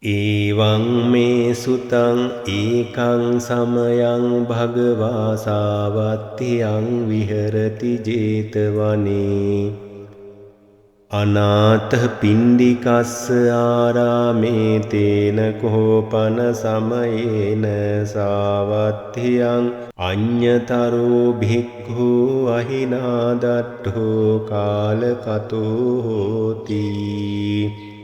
එවං මේ සුතං ඒකං සමයං භගවා සාවත්තියං විහෙරති 제තවනේ අනාථ පින්ඩිකස්ස ආරාමේ තේන කෝපන සමයේන සාවත්තියං අඤ්ඤතරෝ භික්ඛු අහිනාදට්ඨෝ කාලකතෝ හෝති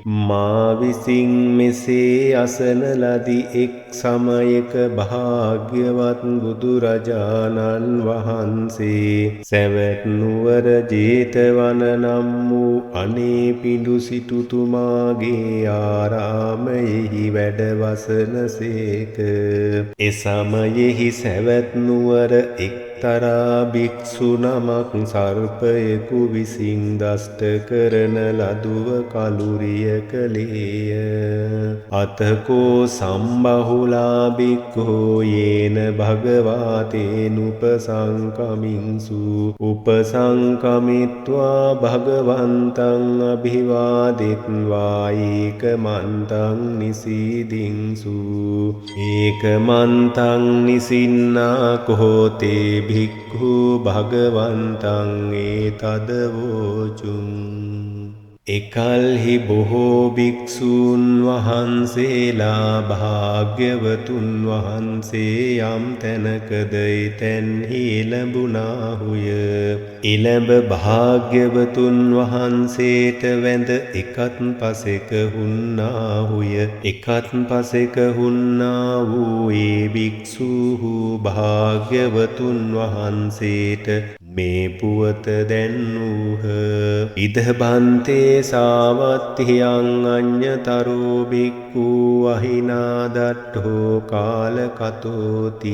මා විසින් මෙසේ අසන ලදි එක් සමයක භාග්‍යවත් බුදුරජාණන් වහන්සේ සැවැත් නුවර 제තවන නම් වූ අනේ පිඬු සිටුතුමාගේ ආරාමයෙහි වැඩ වසනසේක. එසමයෙහි සැවැත් නුවර එක්තරා භික්ෂු නමක් සර්පයෙකු විසින් දෂ්ට කරන ලදුව කලුරිය කළේය. අතකෝ සම්බහුලා භික්ඛෝ යේන භගවාතේනුපසංකමින්සු උපසංකමිත්වා භගවන්තං අභිවාදිත්වා ඒකමන්තං නිසීදින්සු ඒකමන්තං නිසින්නා කෝතේ භික්ඛු භගවන්තං ඒතදවෝචුං එකල්හි බොහෝ භික්ෂූන් වහන්සේලා භාග්‍යවතුන් වහන්සේ යම් තැනකද එතැන්හි එළඹුණාහුය. එළඹ භාග්‍යවතුන් වහන්සේට වැඳ එකත් පසෙක හුන්නාහුය. එකත් පසෙක හුන්නා වූ ඒ භික්ෂූහු භාග්‍යවතුන් වහන්සේට මේ පුවත දැන්වූහ. ඉද බන්තේ සාවත්තියං අඤ්ඤතරෝ භික්ඛු අහිනාදට්ඨෝ කාලකතෝති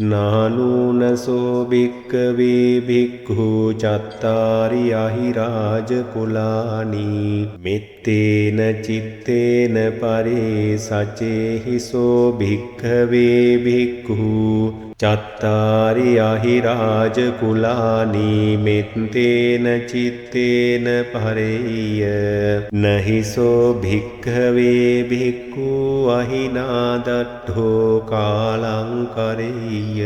නානූනසෝ භික්ඛවේ භික්ඛු චත්තාරි අහිරාජ කුලානි මෙත්තේන චිත්තේන පරේ සචේහිසෝ භික්ඛවේ භික්ඛු චත්තාරි අහිරාජ කුලානි මෙත්තේන චිත්තේන පරේය නහිසෝ භික්ඛවේ භික්ඛු අහිනාදට්ඨෝ කාලං කරෙය්‍ය.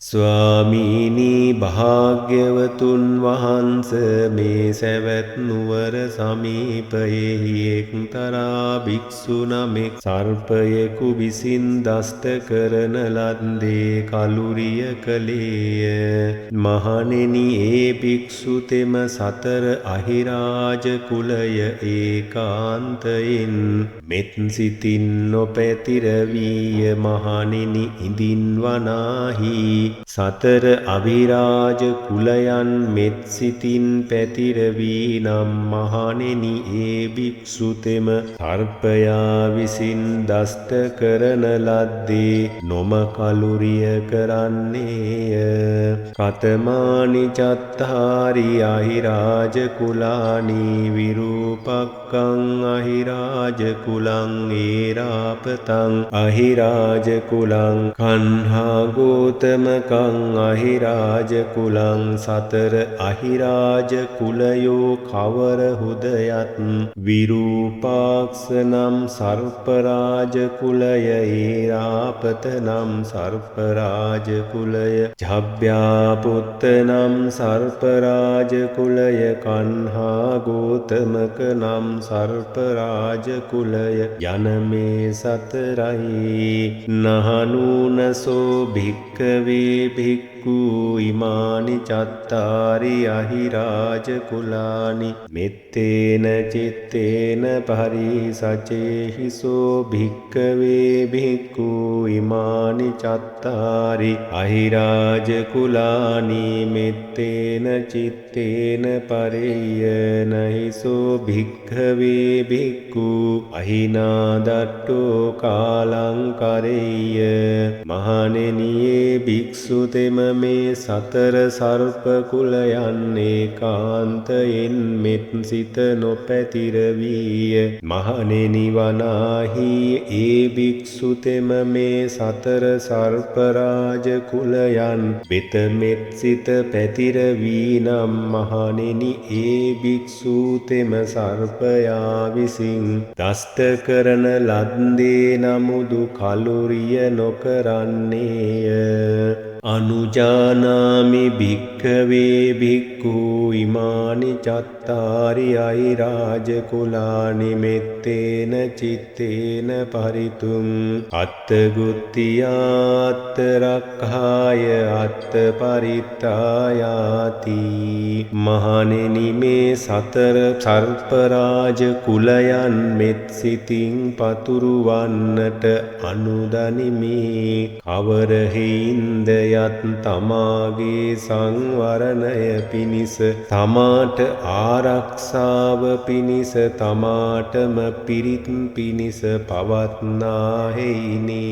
ස්වාමීනි භාග්‍යවතුන් වහන්ස මේ සැවැත් නුවර සමීපයෙහි එක්තරා භික්ෂු නමෙක් සර්පයෙකු විසින් දෂ්ට කරන ලද්දේ කලුරිය කළේය. මහණෙනි ඒ භික්ෂුතෙම සතර අහිරාජ කුලය ඒකාන්තයෙන් මෙත් සිතින් නොපැතිරවීය. මහණෙනි ඉදින් වනාහි සතර අවිරාජ කුලයන් මෙත් සිතින් පැතිරවී නම් මහණෙනි ඒ භික්ෂුතෙම සර්පයා විසින් දෂ්ට කරන ලද්දේ නොම කලුරිය කරන්නේය. කතමානි චත්තාරි අහිරාජ කුලානි විරූපක්ඛං අහිරාජ කුලං ඒරාපතං අහිරාජ කුලං කන්හා ගෝතමකං අහිරාජ කුලං සතර අහිරාජ කුලයෝ කවරහුද යත් විරූපාක්ෂ නම් සර්පරාජ කුලය ඒරාපත නම් සර්පරාජ කුලය ජභ්‍යාපුත්ත නම් සර්පරාජ කුලය කන්හා ගෝතමක නම් සර්පරාජ කුලය යන මේ සතරයි. නහනූනසෝ භික්ඛවේ භික්ඛු ඉමානි චත්තාරි අහිරාජ කුලානි මෙත්තේන චිත්තේන පරිසචේහිසෝ භික්ඛවේ භික්ඛු ඉමානි චත්තාරි අහිරාජ කුලානි මෙත්තේන චිත්තේන පරේය නහිසෝ භික්ඛවේ භික්ඛු අහිනාදට්ඨෝ කාලං කරෙය්‍ය. මහණෙනි ඒ භික්ෂුතෙම මේ සතර සර්ප කුලයන් ඒකාන්තයෙන් මෙත් සිත නොපැතිර වීය. මහණෙනි වනාහි ඒ භික්ෂුතෙම මේ සතර සර්ප රාජ කුලයන් වෙත මෙත් සිත පැතිර වී නම් මහණෙනි ඒ භික්ෂුතෙම සර්පයා විසින් දෂ්ට කරන ලද්දේ නමුදු කලුරිය නොකරන්නේය. අනුජානාමි භික්ඛවේ භික්ඛු ඉමානි චත්තාරි අහිරාජ කුලානි මෙත්තේන චිත්තේන පරිතුං අත්තගුත්තියාත්ත රක්ඛාය අත්ත පරිත්තායාති. මහණෙනි මේ සතර සර්ප රාජ කුලයන් මෙත් සිතින් පතුරුවන්නට අනුදනිමි. කවර හේින්ද යත් තමාගේ සංවරණය පිණිස තමාට ආරක්ෂාව පිණිස තමාටම පිරිත් පිණිස පවත්නාහෙයිනි.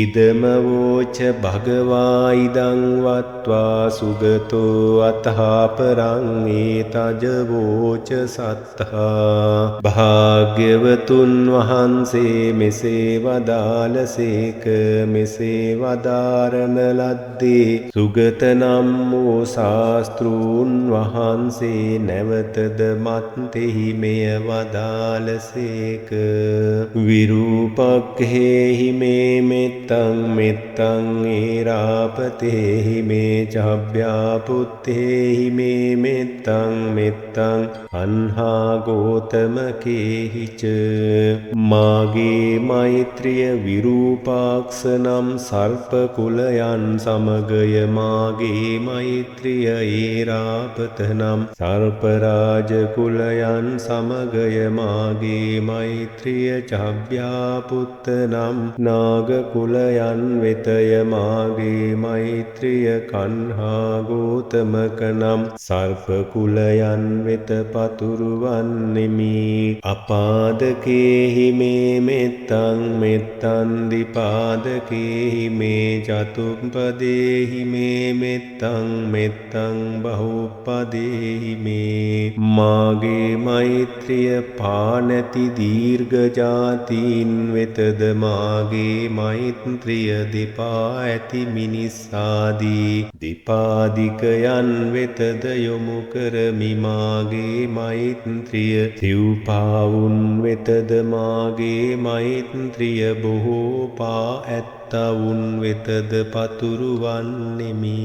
ඉදම වෝච භගවා ඉදං වත්වා සුගතෝ අතහාපරං ඒතජවෝච සත්තා. භාග්‍යවතුන් වහන්සේ මෙසේ වදාළසේක. මෙසේ වදාරන ලද්දේ සුගත නම් වූ ශාස්තෘන් වහන්සේ නැවතද මත්තෙහි මෙය වදාළසේක. විරූපක්ඛේහි මේ මෙත්තං මෙත්තං ඒරාපතේහි මේ චබ්බ්‍යාපුත්තේහි මේ මෙත්තං මෙත්තං අන්හා ගෝතමකේහිච. මාගේ මෛත්‍රිය විරූපාක්ෂ නම් සර්ප කුලයන් සමගය මාගේ මෛත්‍රිය ඒරාපත නම් සර්ප රාජ කුලයන් සමගය මාගේ මෛත්‍රිය චබ්බ්‍යාපුත්ත නම් නාග කුලයන් වෙතය මාගේ මෛත්‍රිය කන්හා ගෝතමක නම් සර්ප කුලයන් වෙත පතුරුවන්නෙමි. අපාදකේහි මේ මෙත්තං මෙත්තං දිපාදකේහි මේ චතුප්පදේහි මේ මෙත්තං මෙත්තං බහුප්පදේහි මේ. මාගේ මෛත්‍රිය පානැති දීර්ඝ ජාතීන් වෙතද මාගේ මෛත්‍රිය දෙපා ඇති මිනිස්සාදී දෙපාදිකයන් වෙතද යොමු කරමි. මාගේ මෛත්‍රිය සිව්පාවුන් වෙතද මාගේ මෛත්‍රිය බොහෝ පා ඇත්තවුන් වෙතද පතුරුවන්නෙමි.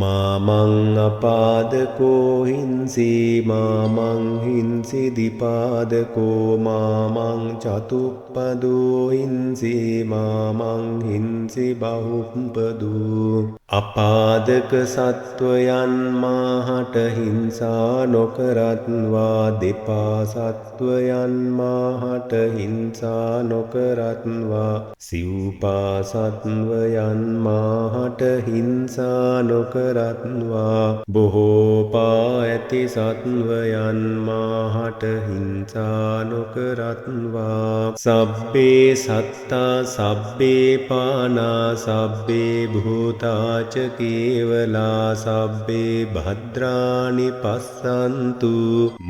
මාමං අපාදකෝ හිංසි මාමං හිංසි දිපාදකෝ මාමං චතුප්පදෝ හිංසි මාමං හිංසි බහුප්පදෝ. අපාදක සත්වයන් මාහට හිංසා නොකරත්වා දෙපා සත්වයන් මාහට හිංසා නොකරත්වා සිව්පා සත්වයන් මාහට හිංසා නොකරත්වා බොහෝ පා ඇති සත්වයන් මාහට හිංසා නොකරත්වා. සබ්බේ සත්තා සබ්බේ පානා සබ්බේ භූතාච කේවලා සබ්බේ භද්‍රානි පස්සන්තු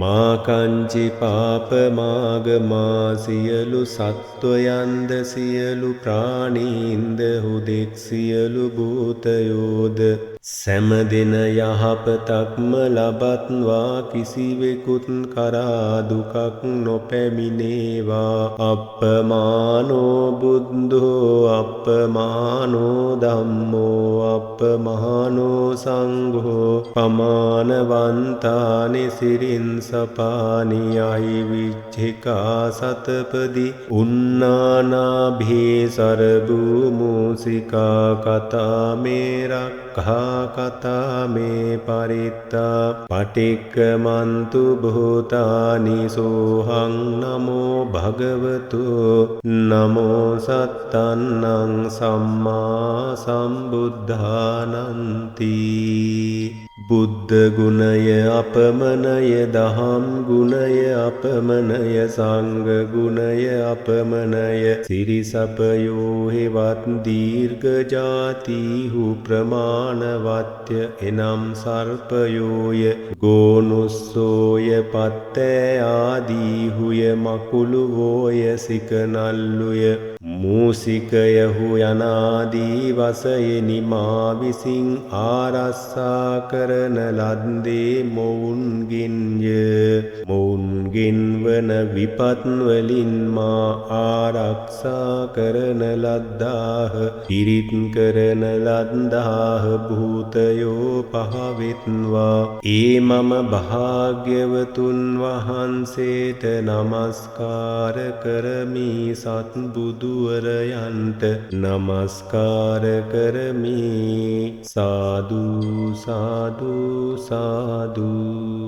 මා කංචි පාපමාගමා. සියලු සත්වයන්ද සියලු ප්‍රාණීන්ද හුදෙක් සියලු භූතයෝද සැමදෙන යහපතක්ම ලබත්වා කිසිවෙකුත් කරා දුකක් නොපැමිණේවා. අප්පමානෝ බුද්ධෝ අප්පමානෝ ධම්මෝ අප්පමානෝ සංඝෝ පමානවන්තානි සිරින් සපානි අහි විච්ඡිකා සතපදි උන්නානාභේ සරභූ මූසිකා කතා මේ රක්ඛා කතා මේ පරිත්තා පටික්කමන්තු භූතානි සෝහං නමෝ භගවතු නමෝ සත්තන්නං සම්මා සම්බුද්ධානන්ති. බුද්ධ ගුණය අපමණය දහම් ගුණය අපමණය සංඝ ගුණය අපමණය සිරිසපයෝ හෙවත් දීර්ඝ ජාතිහු ප්‍රමාණවත්ය එනම් සර්පයෝය ගෝනුස්සෝය පත්තෑ ආදීහුය මකුළුවෝය සිකනල්ලුය මූසිකයහු යනාදී වසයෙනි මා විසින් ආරස්සා කරන ලද්දේ මොවුන්ගින්ය මොවුන්ගින් වන විපත් වලින් මා ආරක්ෂා කරන ලද්දාහ පිරිත් කරන ලද්දාහ භූතයෝ පහවෙත්වා ඒ මම භාග්‍යවතුන් වහන්සේට නමස්කාර කරමි සත්බුදුවරයන්ට නමස්කාර කරමි සාදු සාදු සාදු